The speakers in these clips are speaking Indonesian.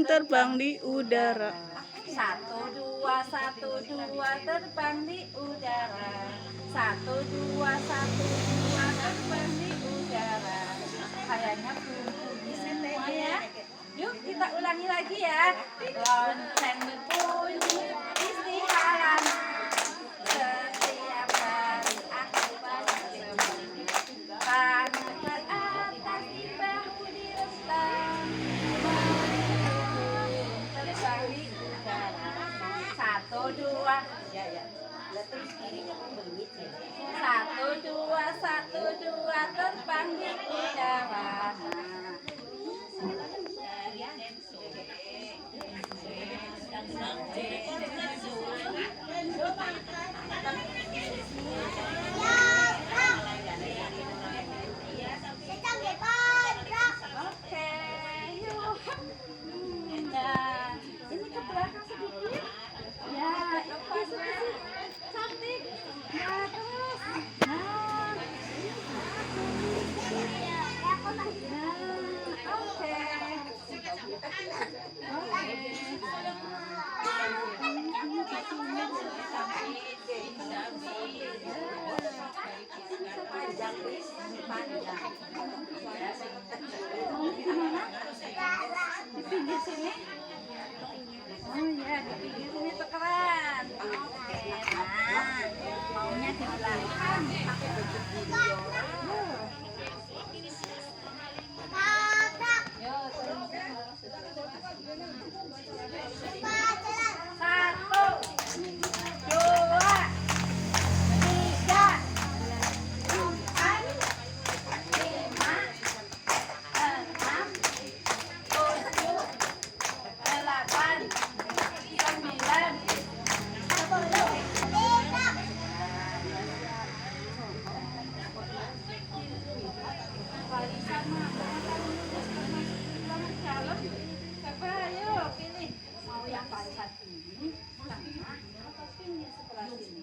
terbang di udara. Satu dua terbang di udara. Satu dua terbang di udara. Kayaknya belum bunyi semua ya. Yuk kita ulangi lagi ya. Lonceng berbunyi istihalan. Setiap hari aku bersembunyi. Tangan teratas di bahu direntang. Terbang di udara. Satu dua. Terus kirinya berbunyi. Satu dua terbang di udara. Oke, yuk. Nah, ini ke belakang sedikit. Ya, itu sih cantik. Ya, terus. Nah, oke. Di pinggir sini. Oh ya, di pinggir sini tuh keren. Oke, nah maunya di belakang pakai baju biru. Satu, dua, tiga, empat, lima, enam, tujuh, delapan, sembilan, sepuluh. Coba ayo pilih. Mau yang barisan ini, tengah, atau pinggir sebelah sini?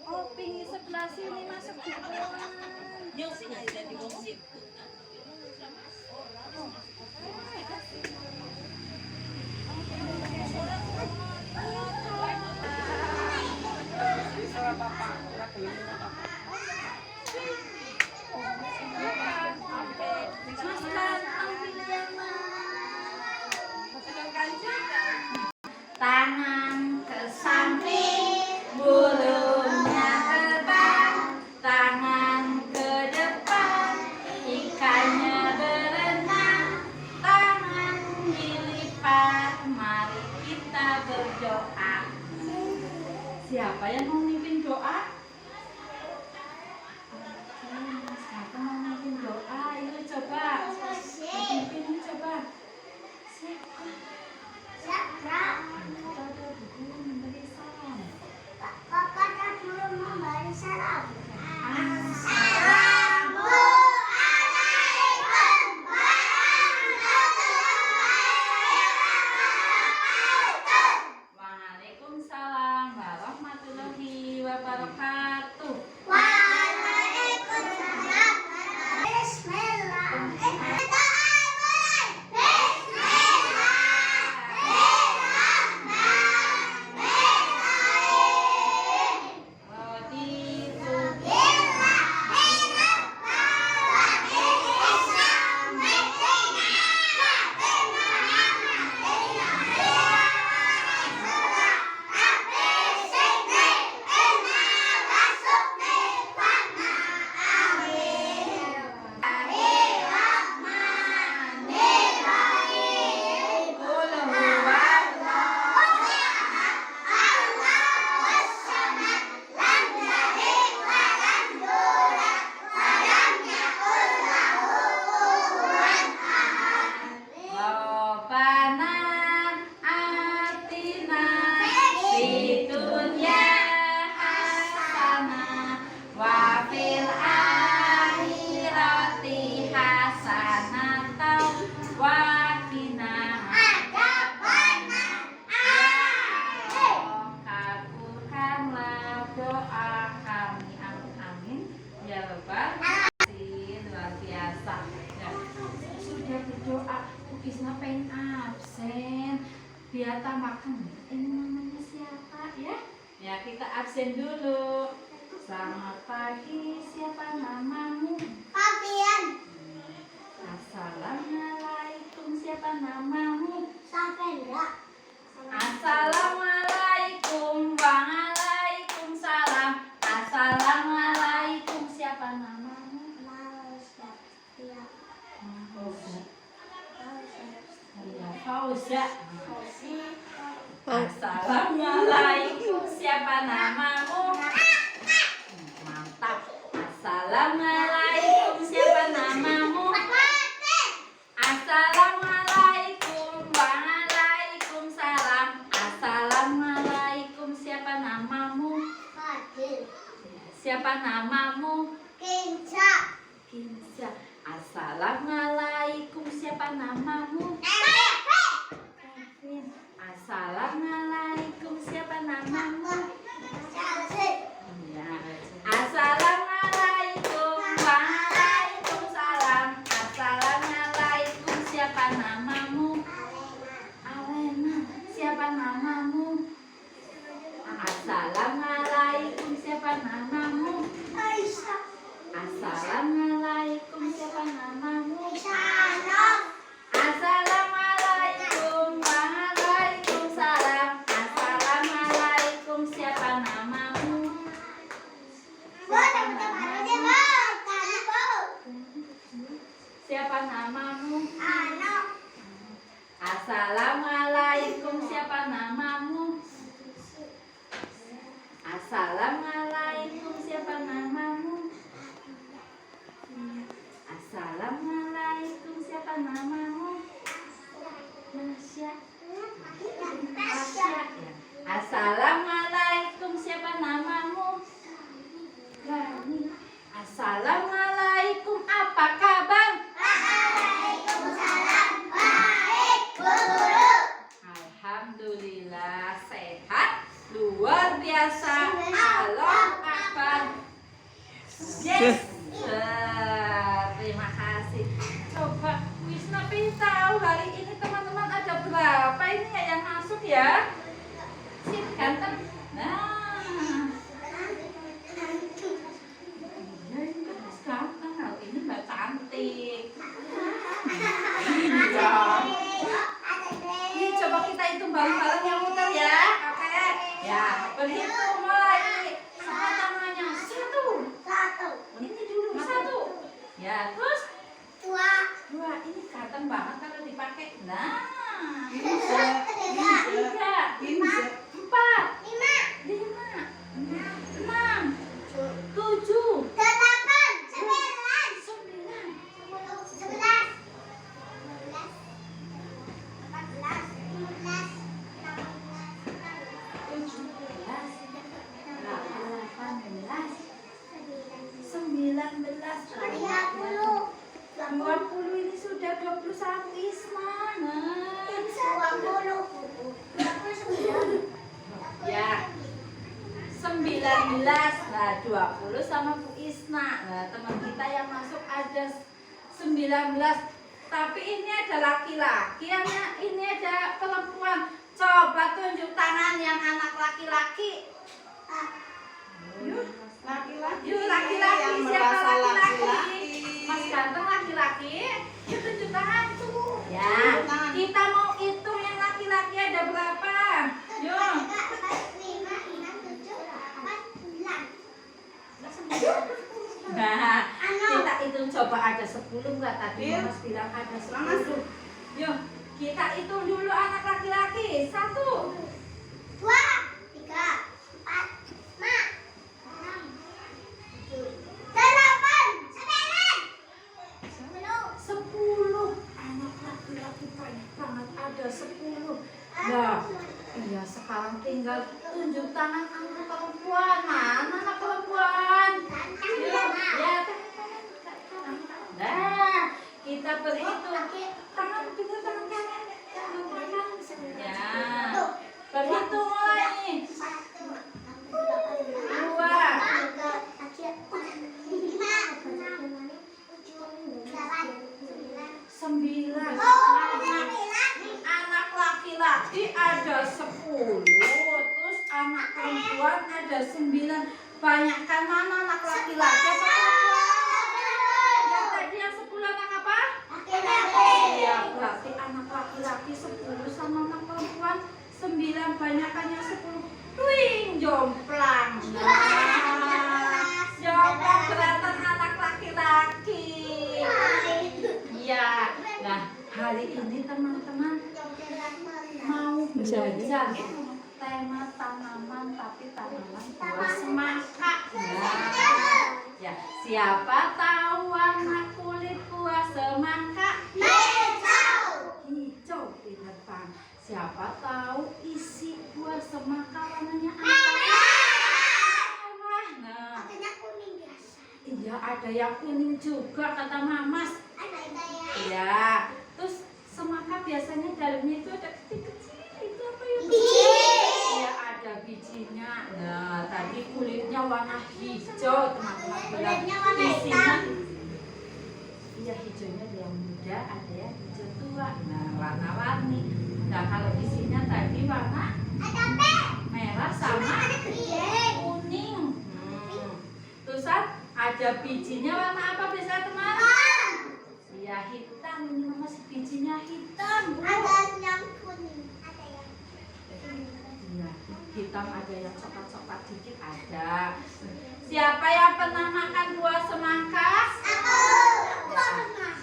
Oh, pinggir sebelah sini masuk duluan. Yung sih nggak jadi gosip. Tangan ke samping, burungnya terbang. Tangan ke depan, ikannya berenang. Tangan dilipat, mari kita berdoa. Siapa yang mau mimpin doa? Siapa mau mimpin doa? Ini coba. Mimpin ini coba. Siapa? Waalaikumsalam warahmatullahi wabarakatuh. ya tambahkan. Ini namanya siapa ya? Ya kita absen dulu. Selamat pagi, siapa namamu? Fabian. Assalamualaikum, siapa namamu? Safendra. Assalamualaikum, waalaikumsalam. Assalamualaikum, siapa namamu? Ya. Fauzia. Assalamualaikum, siapa namamu? Mantap. Assalamualaikum, siapa namamu? Assalamualaikum, waalaikumsalam. Assalamualaikum, siapa namamu? Fadil. Siapa namamu? Kinsa. Kinsa. Assalamualaikum, siapa namamu? Kevin. Assalamualaikum, siapa namamu? Ya. Assalamualaikum, waalaikumsalam. Assalamualaikum, siapa namamu? Alena. Siapa namamu? Assalamualaikum, siapa namamu? Aisyah. Assalamualaikum, siapa namamu? Salam. Assalamualaikum, waalaikumsalam. Assalamualaikum, siapa namamu? Siapa namamu? Assalamualaikum, siapa namamu? Assalamualaikum, siapa namamu? Assalamualaikum, siapa namamu? Masya. Masya. Ya. Assalamualaikum, siapa namamu? Gani. Assalamualaikum, apa kabar? Waalaikumsalam. Baik, Bu Guru. Alhamdulillah sehat, luar biasa. Allahu Akbar. Yes. Terima kasih. Coba Wisna pengen tahu hari ini teman-teman ada berapa ini ya yang masuk ya? Si ganteng. Nah, iya itu Mas ganteng. Hari ini Mbak cantik. Iya. Ini coba kita hitung bareng-bareng yang muter ya. Oke. Ya, berhitung mulai. Sama tangannya 1. Satu. Ini dulu 1. Ya, terus Dua. 2. Ini ganteng banget kalau dipakai. Nah, Tiga. 3, 4, 5, Lima. 6, 7, Delapan. Sembilan. 9, 11. 14. 15. 19, 30. 20 ini sudah 21 Isma. Nah, 20. 29. ya 19. Nah, 20 sama Bu Isna. Nah, teman kita yang masuk ada 19. Tapi ini ada laki-laki, ini ada perempuan. Coba tunjuk tangan yang anak laki-laki. Yuk, laki-laki. Siapa laki-laki? Mas ganteng laki-laki. Yuk tunjuk tangan tuh. Ya, kita mau hitung yang laki-laki ada berapa. Yuk. 5, 6, 7, 8, 9. Nah, kita hitung coba ada 10 enggak tadi Mas bilang ada 10. Yuk, kita hitung dulu anak laki-laki. 1, 2, 3, 4, 5, 6, 7, 8, 9, 10. Anak laki-laki banyak banget ada 10. Nah, iya sekarang tinggal tunjuk tangan anak perempuan. Mana anak perempuan? Yuk, ya. Nah, kita berhitung. Tangan pinggir tangan kanan. Tangan kanan. Ya. Berhitung mulai. 9. Anak laki-laki ada perempuan ada 9. Banyakkan mana anak laki-laki apa perempuan? Yang tadi yang 10 anak apa? Ya, berarti anak laki-laki 10 sama anak perempuan 9. Banyakkan yang 10. Twing, jomplang. Jomplang kelihatan anak laki-laki. Iya. Nah, hari ini teman-teman mau belajar tema tanaman, tapi tanaman buah semangka. Nah, ya, siapa tahu warna kulit buah semangka? Hijau, Peter Pan. Siapa tahu isi buah semangka warnanya apa? Merah. Nah, iya, ada yang kuning juga kata Mamas. Iya. Terus semangka biasanya dalamnya itu ada kecil-kecil. Itu apa ya? Iya, ada bijinya. Nah, tadi kulitnya warna hijau, teman-teman bilang. Isinya, iya, hijaunya ada yang muda, ada yang hijau tua. Nah, warna-warni. Nah, kalau isinya tadi warna merah sama kuning. Terus ada bijinya warna apa biasanya, teman? Iya, hitam. Ini masih bijinya hitam. Iya, hitam, ada yang coklat-coklat dikit ada. Siapa yang pernah makan buah semangka?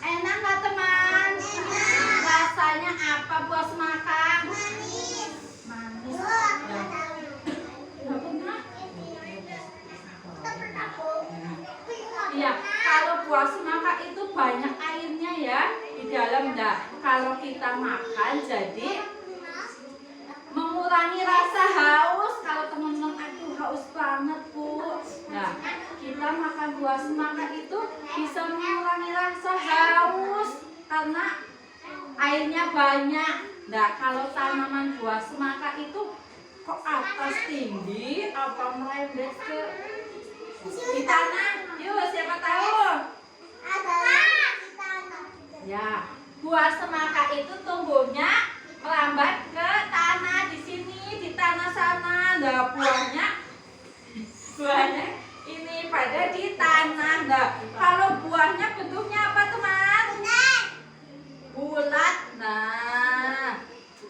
Enak nggak, teman? Rasanya apa buah semangka? Manis. Nggak pernah? Iya, kalau buah semangka itu banyak airnya ya di dalam. Nah, kalau kita makan jadi mengurangi rasa haus. Kalau teman-teman aduh haus banget, Bu. Nah, kita makan buah semangka itu bisa mengurangi rasa haus karena airnya banyak. Nah, kalau tanaman buah semangka itu kok atas tinggi apa merembet ke di tanah? Yuk, siapa tahu? Ya, buah semangka itu tumbuhnya melambat ke tanah di sini, di tanah sana. Nah, buahnya ini pada di tanah. Nah, kalau buahnya bentuknya apa, teman? Bulat. Nah,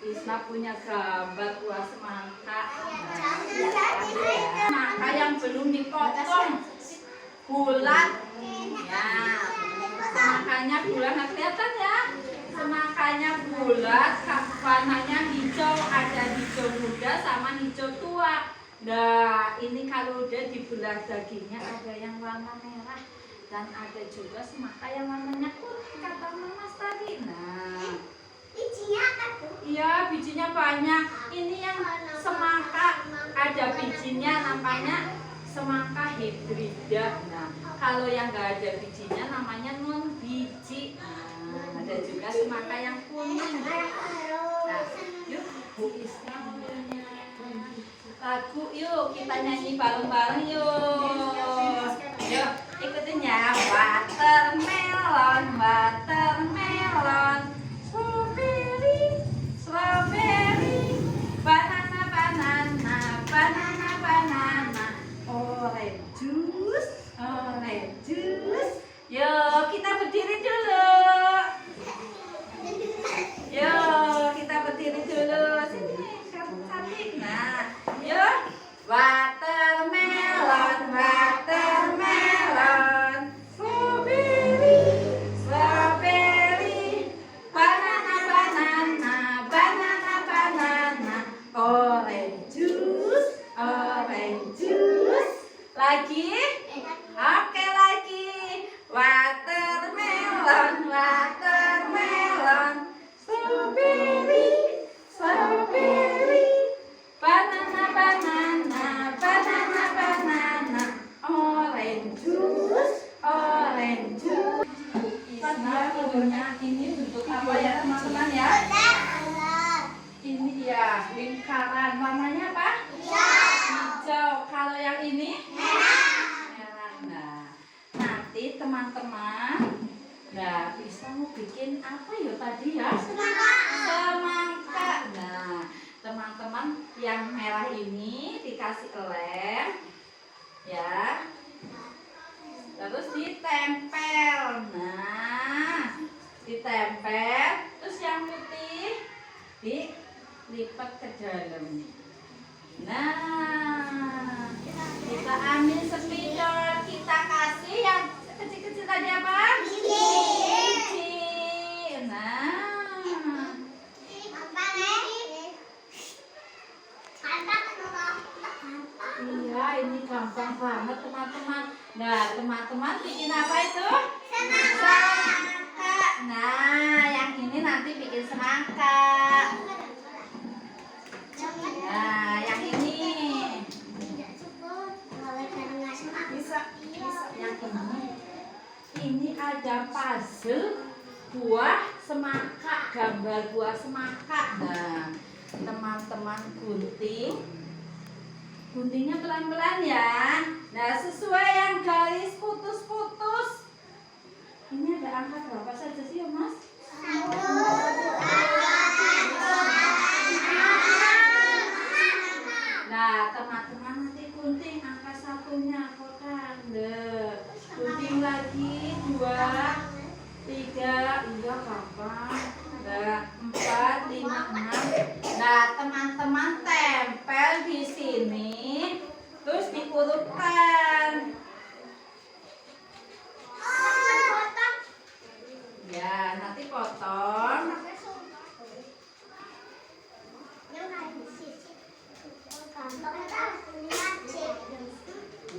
Isna punya gambar buah semangka. Semangka yang belum dipotong bulat. Ya, semangkanya bulat. Nah, kelihatan ya? Semangkanya bulat, warnanya hijau, ada hijau muda sama hijau tua. Nah, ini kalau udah dibelah dagingnya ada yang warna merah dan ada juga semangka yang warnanya kuning kata Mamas tadi. Nah, Bijinya apa tuh? iya, bijinya banyak. Ini yang semangka ada bijinya, namanya semangka hibrida. Nah, kalau yang nggak ada bijinya namanya non biji. Nah, ada juga semangka yang kuning. Nah, yuk, Bu Isna punya lagu, yuk kita nyanyi bareng-bareng yuk. Yuk, ikutin ya. Watermelon, watermelon, strawberry, strawberry, banana, banana, banana, banana, orange juice, orange juice. Yuk, kita berdiri dulu. Yuk, kita berdiri dulu. Sini, cantik. Nah, yuk. Watermelon, watermelon, strawberry, strawberry, banana, banana, banana, banana, orange juice, orange juice. Lagi? Oke, lagi. Watermelon, watermelon, strawberry, strawberry, banana, banana, banana, banana, orange juice, orange juice. Isna punya ini bentuk apa ya, teman-teman ya? Ini ya lingkaran, warnanya apa? Hijau. Kalau yang ini? Merah. Nah, nanti teman-teman, nah bisa mau bikin apa ya tadi ya? Semangka. Nah, teman-teman, yang merah ini dikasih lem, ya. Terus ditempel. Nah, ditempel. Terus yang putih dilipat ke dalam. Nah, kita ambil spidol, kita kasih yang kecil-kecil tadi apa? Biji. Nah, iya, ini gampang banget teman-teman. Nah, teman-teman bikin apa itu? Semangka. Nah, yang ini nanti bikin semangka. Nah, yang ini. Yang ini ada puzzle buah semangka, gambar buah semangka. Nah, teman-teman guntingnya pelan-pelan ya. Nah, sesuai yang garis putus-putus. Ini ada angka berapa saja sih ya, Mas? Nah, teman-teman nanti gunting angka satunya kotak. Gunting lagi 2, 3, iya gampang. Nah, 4, 5, 6. Nah, teman-teman tempel di sini, terus diurutkan. Ya, nanti potong.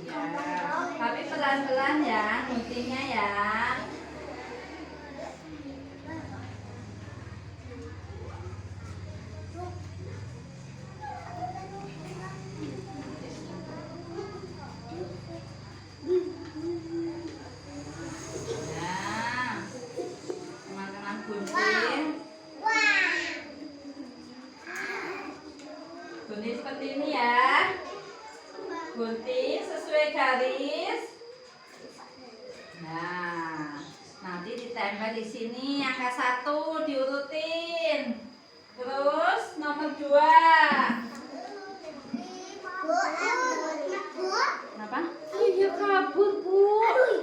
Ya, tapi pelan-pelan ya guntingnya ya. Nah, teman-teman gunting. Gunting seperti ini ya. Gunting sesuai garis. Nah, nanti ditempel di sini angka 1 diurutin. Terus nomor 2. Kenapa? Iya kabur, Bu.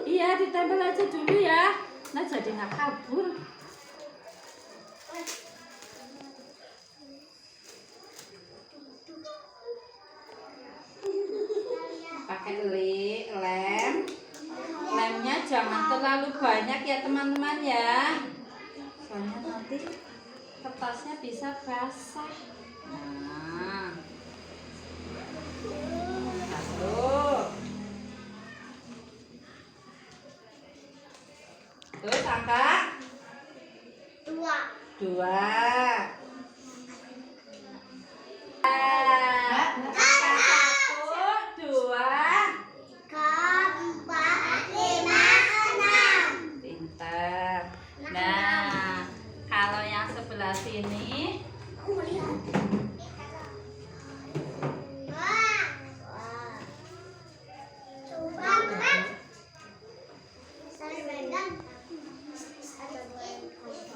Iya, ditempel aja dulu ya. Nah, jadi nggak kabur. Pakai lem. Lemnya jangan terlalu banyak ya teman-teman ya. Soalnya nanti kertasnya bisa basah. Nah, 1. Terus angka 2. Nah, kalau yang sebelah sini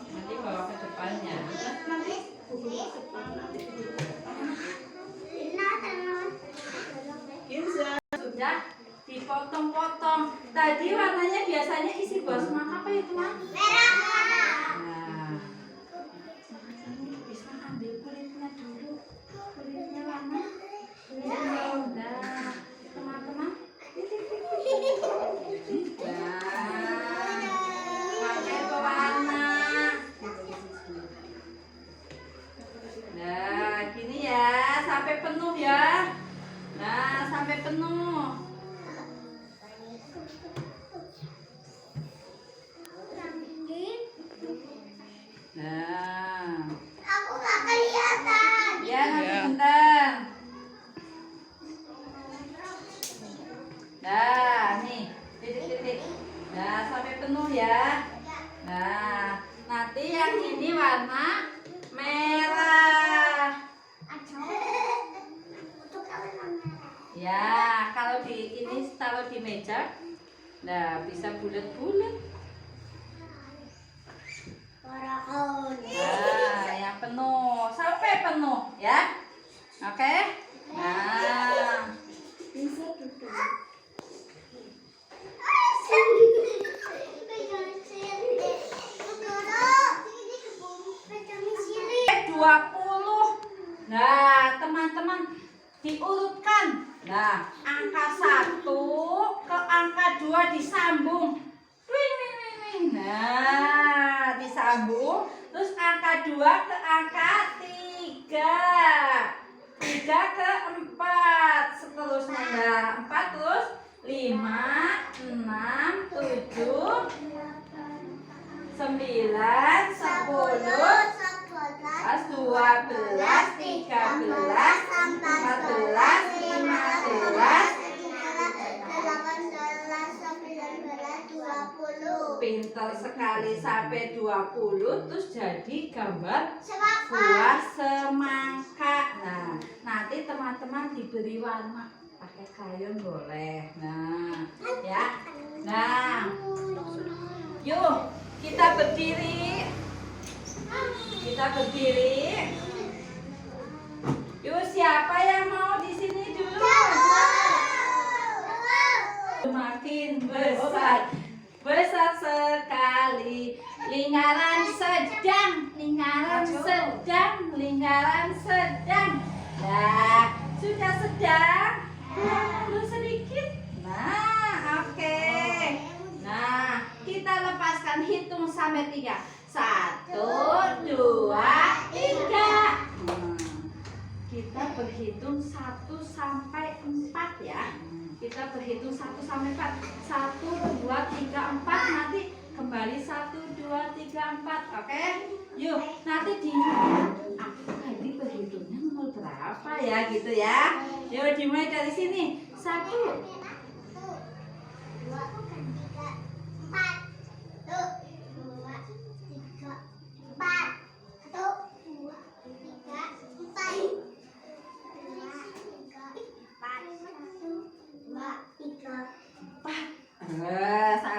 nanti bawa ke depannya. Sudah dipotong-potong. Tadi warnanya biasanya isi buah semangka apa ya teman? Merah. Nah, bisa ambil kulitnya dulu. Kulitnya warna. Nah, teman-teman. Nah, pakai pewarna. Nah, gini ya, sampai penuh ya. Nah, sampai penuh. Nah, Aku gak kelihatan. ya nanti bentar. Nah, nih titik-titik. Nah, sampai penuh ya. Nah, nanti yang ini warna merah. Ya, kalau di ini taruh di meja, nah bisa bulat-bulat. Nah, yang penuh sampai penuh ya. Oke? Nah, dua puluh. Nah, teman-teman diurutkan. Nah, angka 1 ke angka 2 disambung. Wing, wing, wing, wing. Nah, disambung. Terus angka 2 ke angka 3. 3 ke 4. Seterusnya. Nah, 4 terus 5, 6, 7, 9, 10, 12, 13, 14, 15. Pintar sekali sampai 20 terus jadi gambar buah semangka. Nah, nanti teman-teman diberi warna pakai krayon boleh. Nah, ya. Nah, yuk kita berdiri. Kita berdiri. Yuk, siapa yang mau di sini dulu? Makin besar, besar sekali. Lingkaran sedang, lingkaran sedang, lingkaran sedang. Nah, sudah sedang. Belum sedikit. Nah, oke. Nah, kita lepaskan, hitung sampai 3. 1, 2, 3. Kita berhitung 1 sampai 4 ya. Kita berhitung 1 sampai 4. 1, 2, 3, 4. Nanti kembali 1, 2, 3, 4. Oke? Yuk, nanti tadi berhitungnya nomor berapa ya gitu ya. Yuk dimulai dari sini. 1. 4.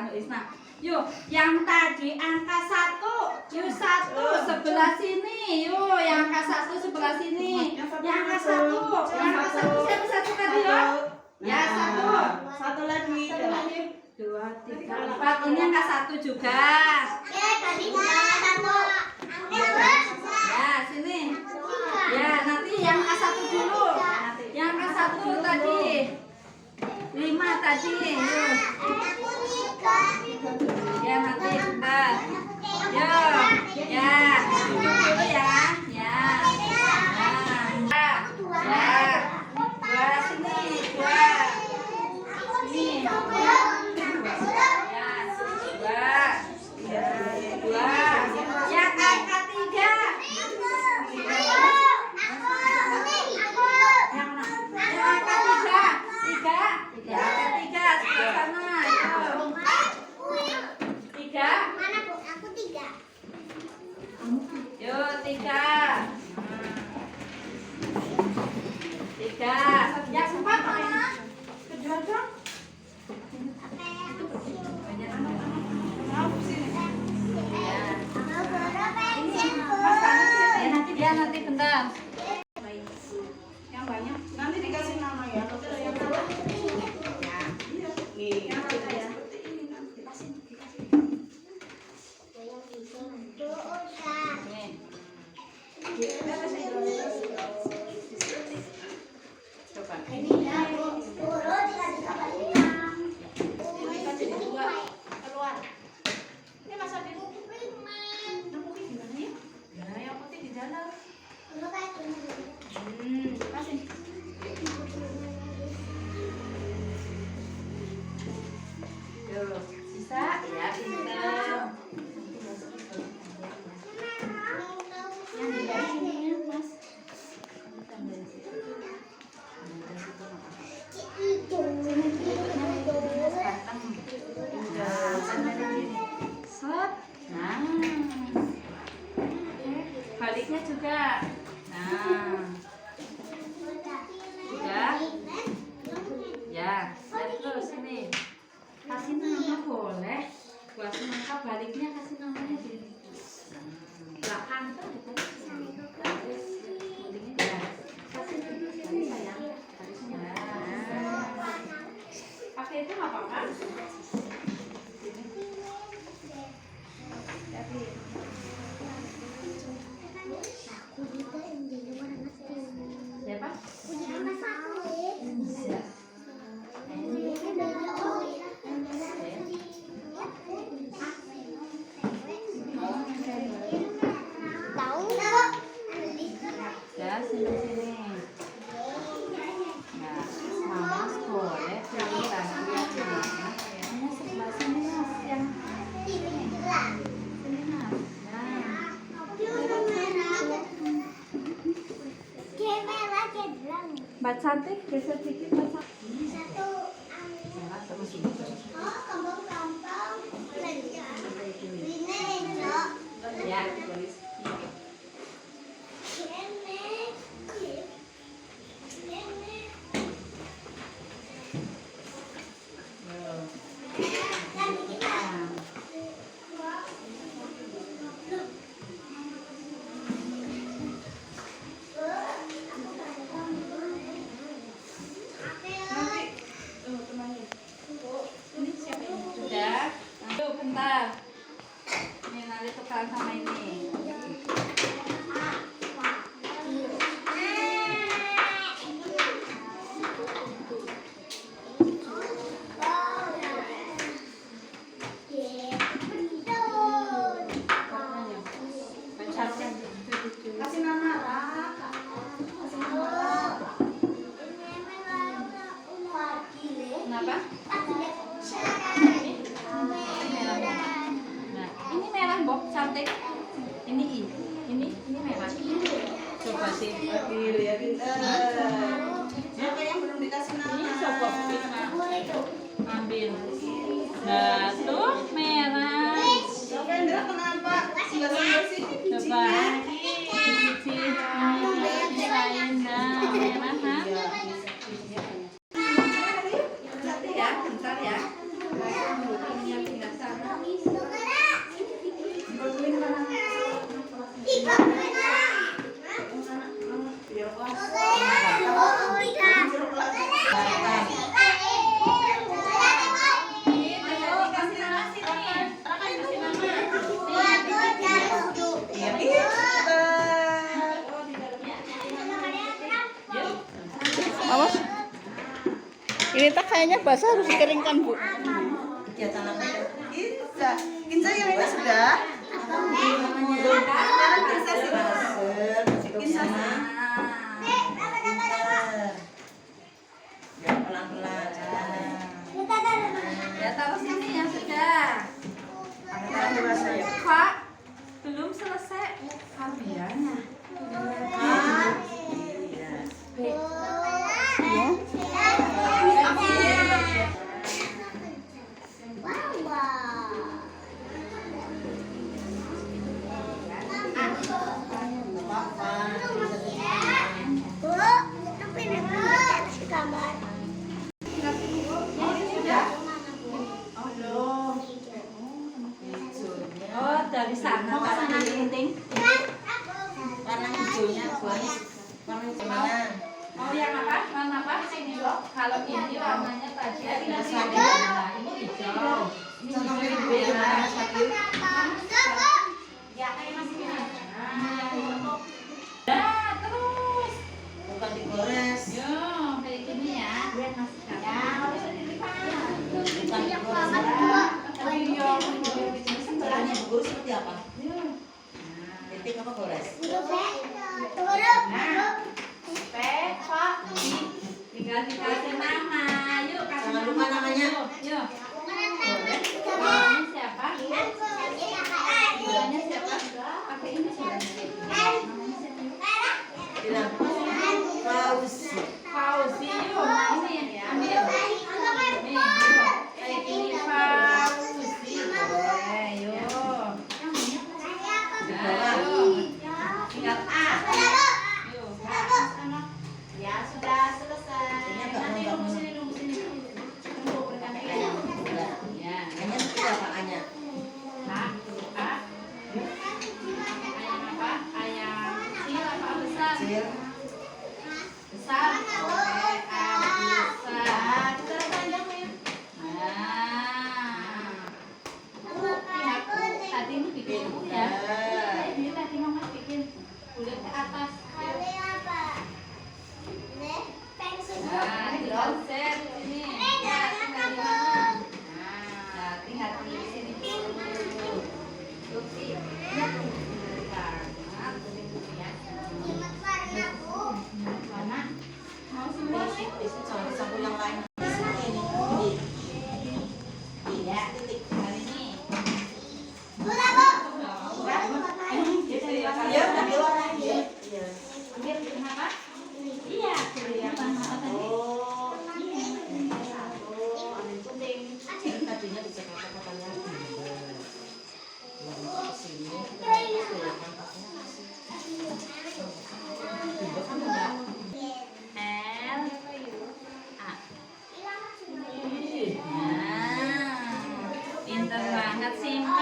Isna. Yuk, yang tadi angka 1, yuk 1 sebelah sini. Yuk, yang angka 1 sebelah sini. Yang angka 1, yang angka 1 siapa satu tadi ya? Ya 1. Satu lagi. 2, 3, 4. Ini angka 1 juga. Ya, sini. Ya, nanti yang angka 1 dulu. Yang angka 1 tadi. 5 tadi. Yuk. Ya, nanti bentar. Yuk. Ya, duduk dulu ya. Ya. Nah. Ya. 2 sini. 2. Sini. Ya, 2. Ya, 2. Yang angka 3. Yang angka 3. 3. Ya, angka 3 sebelah sana. Yuk, 3. 3. Yang 4 mana? Kedua dong. Nanti dia nanti bentar. Yang banyak. Nanti dikasih nama ya. Nih. Bisa ya, pintar. Yang di bawah sini ya, Mas. Set. Nah. Baliknya juga. Nah. Udah. Ya, terus sini. Kasih nama boleh. Buat semangka baliknya kasih namanya di belakang tuh. Kasih apa-apa. Siapa? Ya, sini. Nah, mama boleh pilih lagi yang mana? Ini sebelah sini mas, yang sini mas. Nah, Mbak cantik, geser dikit Mbak cantik. Ya, tulis. Sudah. Aduh, bentar. Ini nanti tukeran sama ini. Kasih nama Raka. Kenapa? Nah, ini merah Bob, cantik. Ini merah. Coba sih. Pilih ya pintar. Siapa yang belum dikasih nama? Ini coba ambil. Nah, tuh merah. Siapa yang gerak kenapa? Sebelah sini. Coba. Pisahin nah, merah ha. Nanti ya, bentar ya. Ininya pindah sana. Awas. Ini tak kayaknya basah harus dikeringkan, Bu. Kegiatan apa itu? Kinsa. Kinsa yang ini sudah. Sekarang Kinsa sih Kinsa sih. Ya pelan-pelan. Ya taruh sini ya sudah. Sekarang dewasa ya. Pak, belum selesai ambilannya. Iya. Oh, dari sana karena penting. Warna hijaunya buahnya warna hijau mana? Oh, yang apa? Warna apa? Sini loh. Kalau ini warnanya tadi ada nah, ini hijau. Ini hijau merah. Ya, kayak masih ini. Nah, terus. Bukan digores. Yo, kayak gini ya. Lihat Mas. Ya, harus dilipat. Bukan digores. Caranya digores seperti apa? Titik apa gores? Pak, tinggal dikasih nama. Yuk, kasih Jangan lupa namanya. Yuk. Ini siapa? Namanya siapa? Pakai ini siapa? Namanya siapa? Bilang Fauzi. Fauzi. Yuk, ini ambil. Nih, yuk. Kayak gini Fauzi. Boleh, yuk. Nah, yuk. Tinggal A. Yuk. Ya, sudah selesai. Ini agak Nanti lompat. rumusnya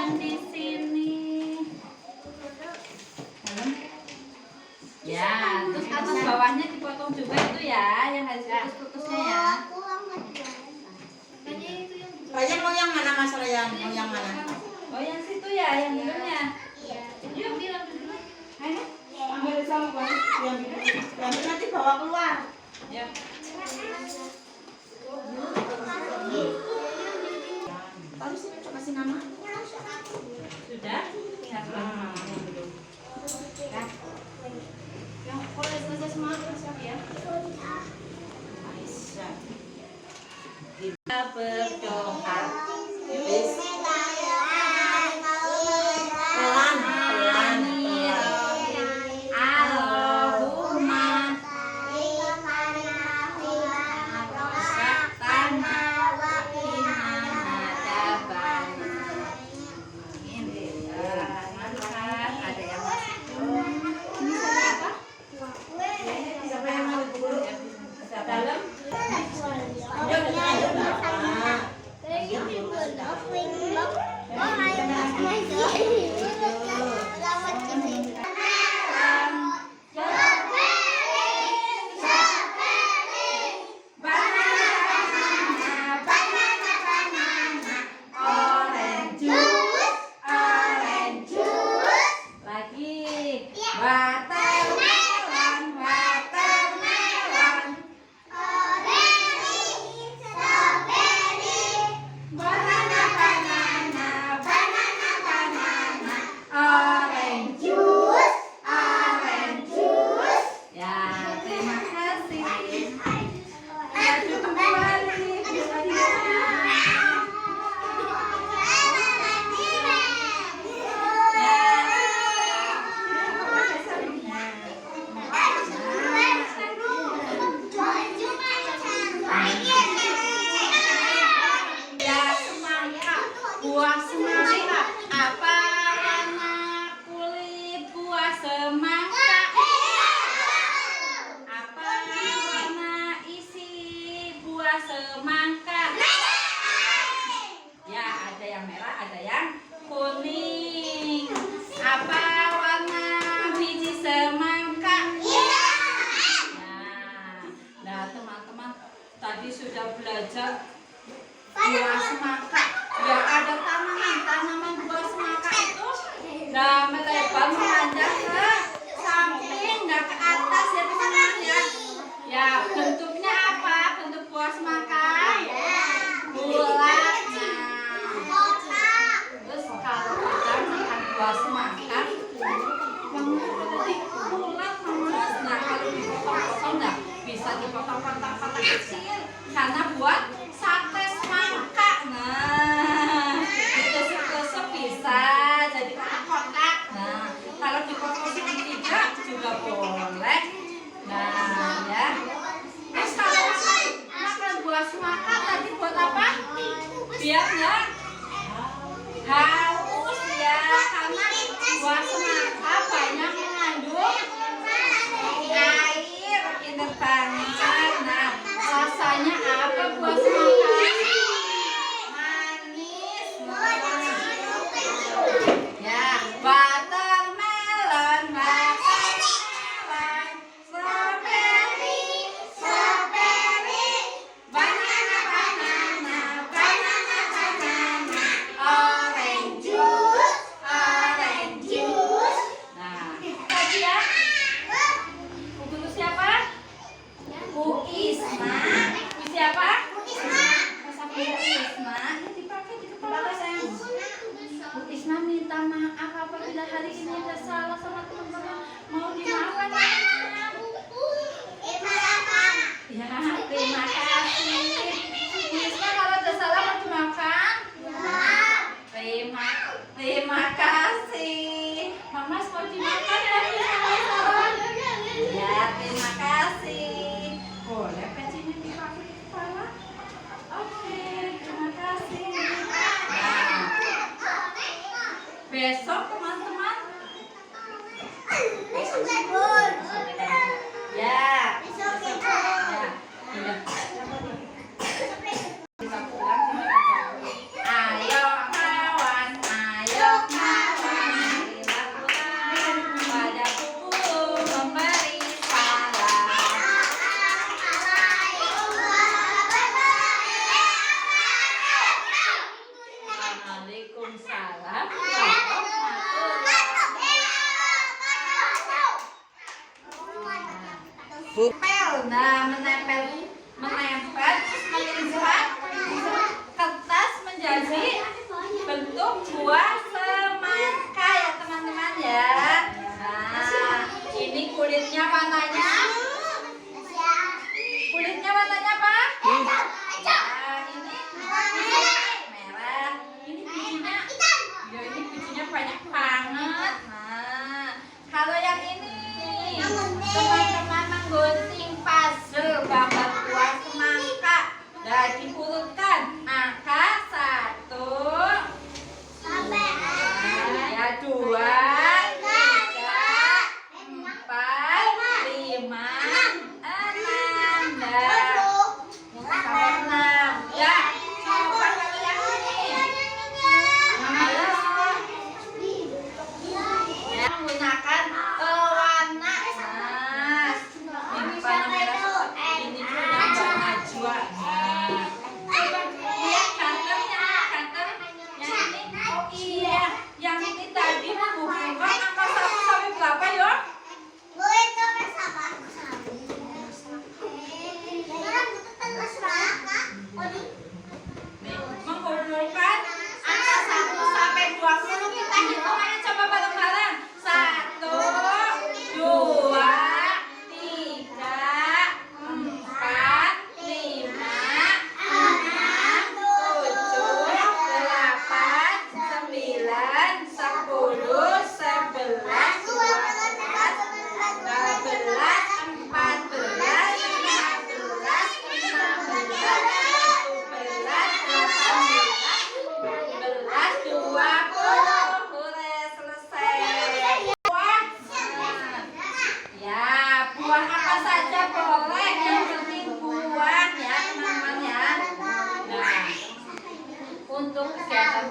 dipotong di sini. Ya, terus atas bawahnya dipotong juga itu ya, yang harus putus-putusnya ya. Rayyan mau yang mana Mas Rayyan? Mau yang mana? Oh, yang situ ya, yang hidungnya. Yuk, bilang dulu. Ayo. Ambil sama Pak. Yang nanti bawa keluar. Ya. Taruh sini coba kasih nama. Sudah? Tinggal pulang yang belum. Nah. Yang kalau selesai semua siap ya. Aisyah. Kita berdoa. Pelan. Allahumma syaktana wa qina adzabannar. Ini mantap. Ada yang masuk. Ini saya apa? Siapa yang mau dulu? Dalam. Lagi. Watermelon, watermelon. Banana, banana, banana, banana. Orange juice, orange juice. Ya, terima kasih. Ya, cukup kembali. Ya, semangka, buah semangka. Apa warna kulit buah semangka? Apa warna isi buah semangka? Ya, ada yang merah, ada yang kuning. Apa warna biji semangka? Nah, teman-teman tadi sudah belajar buah semangka. Ya, ada tanaman buah semangka itu nah melebar memanjang ke samping, nggak ke atas ya teman-teman ya. Ya, bentuknya apa? Bentuk buah semangka bulat. Terus kalau kita makan buah semangka yang tadi bulat mas. Nah, kalau dipotong-potong nggak bisa dipotong kotak-kotak kecil karena buat sate semangka. Nah, ditusuk-tusuk bisa jadi kotak-kotak. Nah, kalau dipotong segitiga juga boleh. Nah, ya. Terus kalau makan buah semangka tadi buat apa? Biar nggak haus ya, karena buah semangka banyak mengandung air. Pinter banget. Nah, rasanya apa buah semangka? Manis. Ya, watermelon, watermelon, strawberry, strawberry, banana, banana, banana, banana, orange juice, orange juice. Nah, tadi ya. Bu guru siapa? Bu Isma. Bu siapa?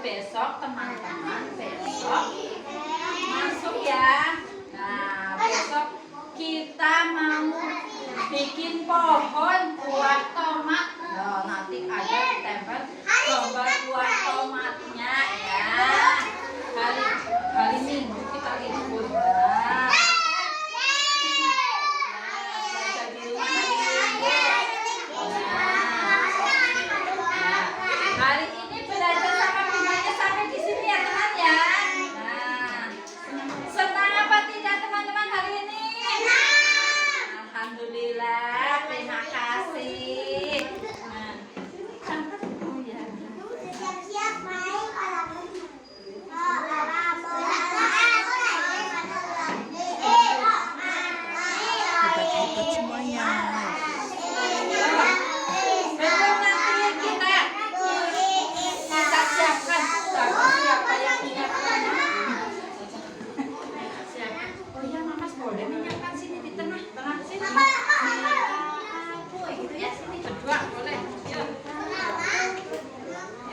besok teman-teman besok masuk ya. Nah, besok kita mau bikin pohon buah tomat. Nah, nanti ada ditempel gambar buah tomatnya ya. Hari Minggu kita libur. Nah, belajar di rumah hari Minggu. Hari ini belajar sama bunganya sampai di sini ya teman ya. Nah, senang apa tidak teman-teman hari ini? Alhamdulillah, terima kasih. Nah, oh ya. Siap-siap main kalau Hebat-hebat semuanya. Besok nanti kita siapkan siapa yang menyiapkan. Siapkan. Oh iya, Mamas boleh menyiapkan sini di tengah sini. Ya sini berdua boleh. Yuk.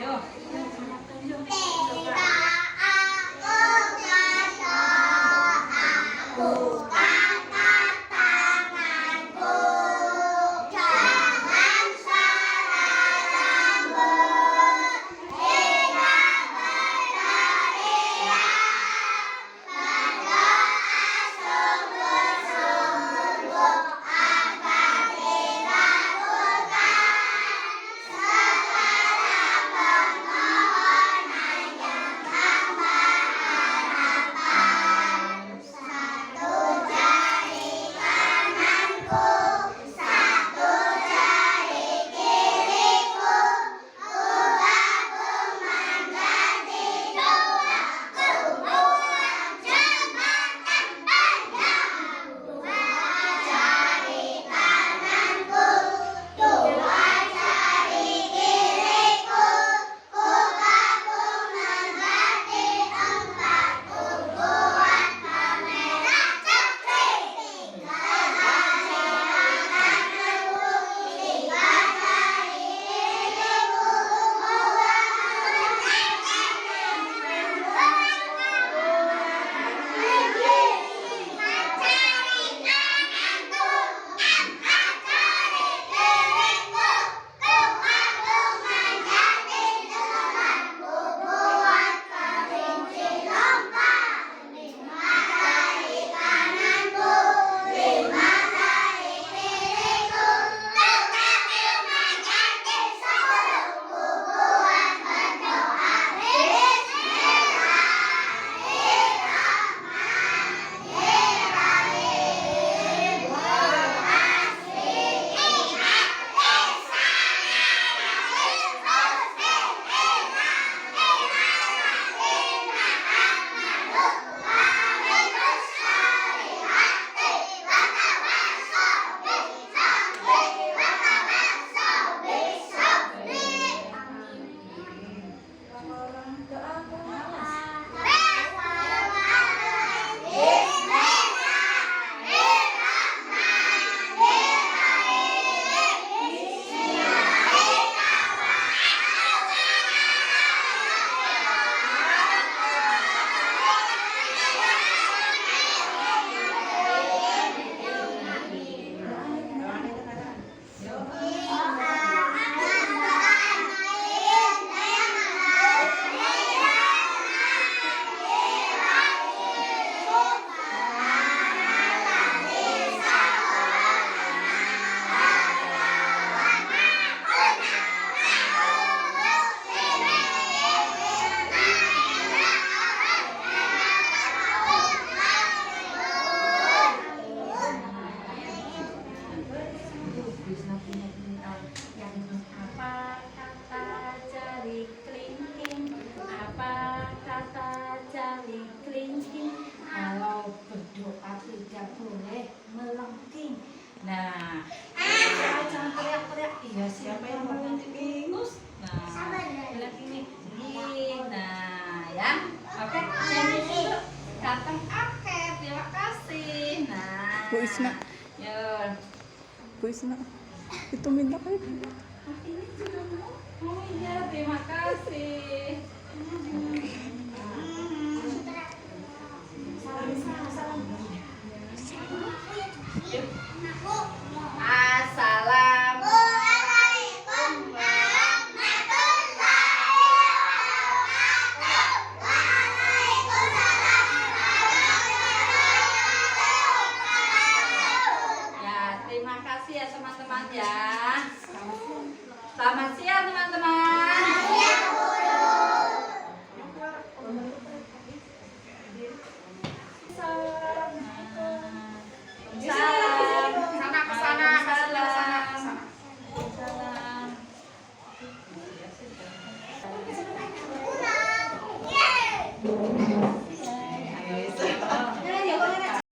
Yuk. Nah, jangan teriak-teriak. Iya, siapa yang mau ganti bingus? Nah, bilang ini. Nah, ya. Oke, jadi dulu. Datang oke, terima kasih. Nah, Bu Isna. yuk. Bu Isna. Itu minta kan? Ini juga mau. Oh iya, terima kasih. ya teman-teman ya. Selamat siang teman-teman.